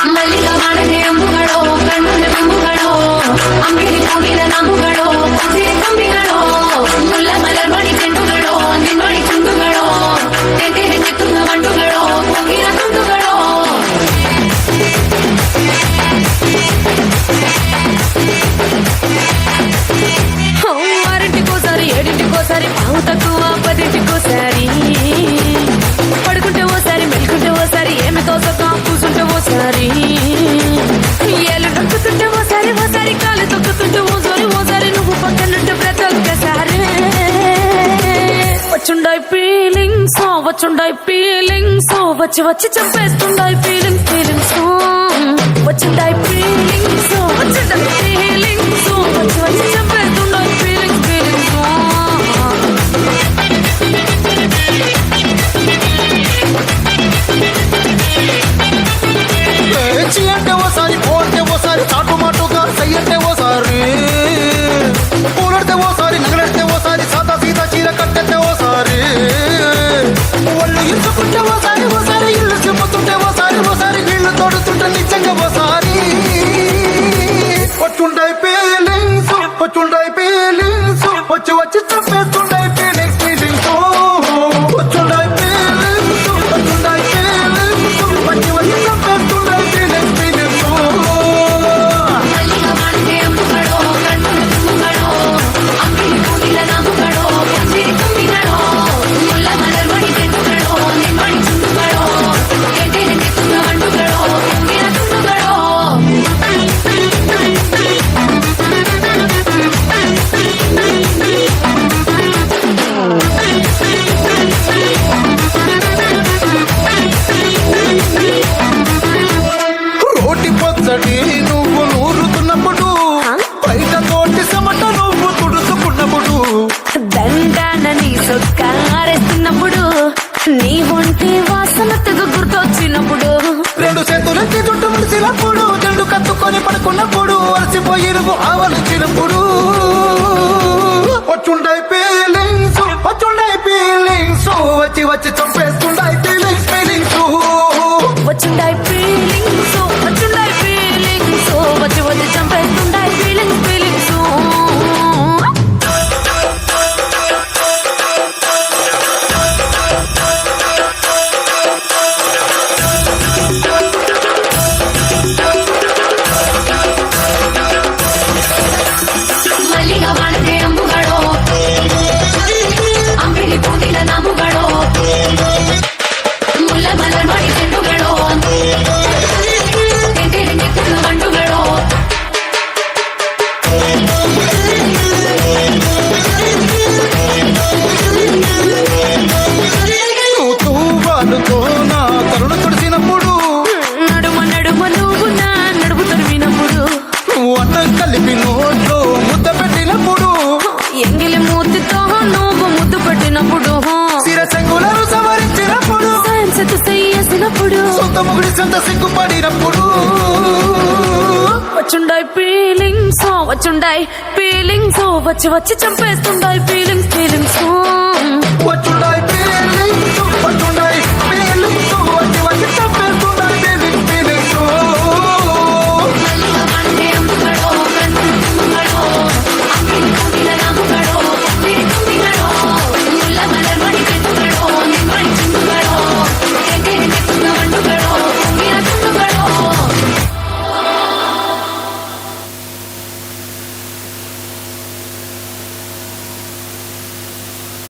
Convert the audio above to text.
ಮಲ್ಲಿಗ ಮಾಡದೆ ಅಂಬುಗಳೋ ಕಣ್ಣುನ ತುಂಬುಗಳೋ ಅಂಬಿಡಿ ಕೂಡಿನ ನಂಬುಗಳೋ ಕುಸಿರಿ ತುಂಬಿಗಳೋ ಮುಲ್ಲ ಮಲರ್ ಮಣಿ ಚೆಂಡುಗಳೋ ನಿನ್ಮಣಿ ಚುಂಡುಗಳೋ ತೆಂಟೆರೆ ಚಿತ್ತುಗ ಮಂಡುಗಳೋ ಕುಂಗಿನ ತುಂಡುಗಳೋ ఆరింటికోసారి ఏడింటికోసారి పావు తక్కువ పదింటికోసారి పడుకుంటే ఓసారి మెలుకుంటే ఓసారి ఏమి తోసక కూసుంటే ఓసారి ఏళ్ళు నొక్కుతుంటే ఓసారి ఓసారి కాలు తొక్కుతుంటే ఓసారి నువ్వు పక్కనుంటే బ్రతొక్కసారి వచ్చుండాయి ఫీలింగ్స్ వచ్చి వచ్చి చంపేస్తుండాయి ఫీలింగ్స్ వచ్చుండాయి ఫీలింగ్స్ వచ్చి వచ్చి చంపేస్తుండాయి ఫీలింగ్స్ అంటే ఓసారి పోతే ఓసారి చాటు మాటుగా సై అంటే ఓసారి పూలడితే ఓసారి నగలడితే ఓసారి సాదా సీతా చీర కట్టెత్తే ఓసారి ఒళ్ళు ఇచ్చుకుంటే ఓసారి ఇల్లు చెప్పుతుంటే ఓసారి వీళ్ళు తోడుతుంటే నిజంగా ఓసారి వచ్చుండాయి ఫీలింగ్స్ వచ్చి వచ్చి చంపేస్తుండాయి ఫీలింగ్స్ వచ్చుండాయి ఫీలింగ్స్ వచ్చి వచ్చి చంపేస్తుండాయి ఫీలింగ్స్ మల్లిగ ಮಾಡದೆ ಅಂಬುಗಳೋ ಕಣ್ಣುನ ತುಂಬುಗಳೋ ಅಂಬಿಡಿ ಕೂಡಿನ ನಂಬುಗಳೋ ಕುಸಿರಿ ತುಂಬಿಗಳೋ ಮುಲ್ಲ ಮಲರ್ ಮಣಿ ಚೆಂಡುಗಳೋ ನಿನ್ಮಣಿ ಚುಂಡುಗಳೋ ತೆಂಟೆರೆ ಚಿತ್ತುಗ ಮಂಡುಗಳೋ ಕುಂಗಿನ ತುಂಡುಗಳೋ రోటి పచ్చడి నువ్వు నూరుతున్నప్పుడు బయట తోటి సమట నువ్వు తుడుచుకున్నప్పుడు దండాన నీ సొక్కారేస్తున్నప్పుడు నీ ఒంటి వాసన తెగ గుర్తొచ్చినప్పుడు రెండు చేతులెత్తి చుట్టూ ముడిసినప్పుడు జండు కత్తుకొని పడుకున్నప్పుడు అలసిపోయి నువ్వు ఆవలించినప్పుడు వచ్చుండాయి ఫీలింగ్స్ వచ్చి వచ్చి చంపేస్తుండాయి ఫీలింగ్స్ వచ్చుండాయి ఫీలింగ్స్ వచ్చి వచ్చి చంపేస్తుండాయి ఫీలింగ్స్ ಮಲ್ಲಿಗ ಮಾಡದೆ ಅಂಬುಗಳೋ ಅಂಬಿಡಿ ಕೂಡಿನ ನಂಬುಗಳೋ ಮುಲ್ಲ ಮಲರ್ ಮಣಿ ಚೆಂಡುಗಳೋ ತೆಂಟೆರೆ ಚಿತ್ತುಗ ಮಂಡುಗಳೋ నువ్వు తూవాలుతో నా కరుణ తుడిసినప్పుడు నడుమ నువ్వు నా నడుము తరిమినప్పుడు నువ్వు అన్నం కలిపి నోట్లో ముద్ద పెట్టినప్పుడు ఎంగిలి మూతితో నువ్వు ముద్దు పెట్టినప్పుడు శిరసంగులను సవరించినప్పుడు సైన్స్ చేసినప్పుడు సొంత ముగుడి సొంత సిగ్గుపడినప్పుడు వచ్చుండాయి ఫీలింగ్స్ వచ్చి వచ్చి చంపేస్తుండాయి ఫీలింగ్స్